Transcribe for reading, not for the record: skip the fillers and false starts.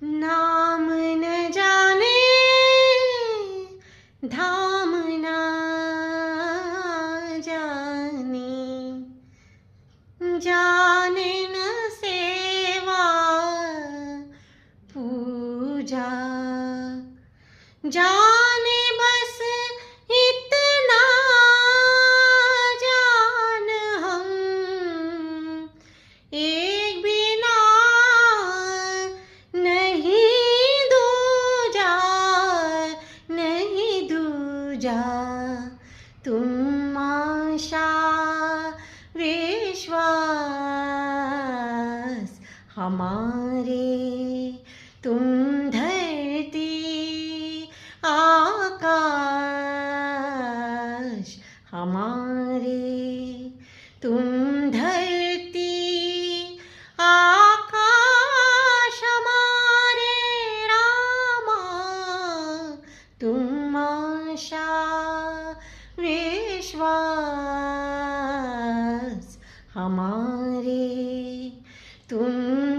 नाम न जाने धाम न जाने, जाने न सेवा पूजा, जाने बस इतना जान हम, एक बिना नहीं दूजा, नहीं दूजा। तुम आशा विश्वास हमारे, तुम धरती आकाश हमारे, तुम धरती आकाश हमारे रामा, तुम आशा विश्वास हमारे, तुम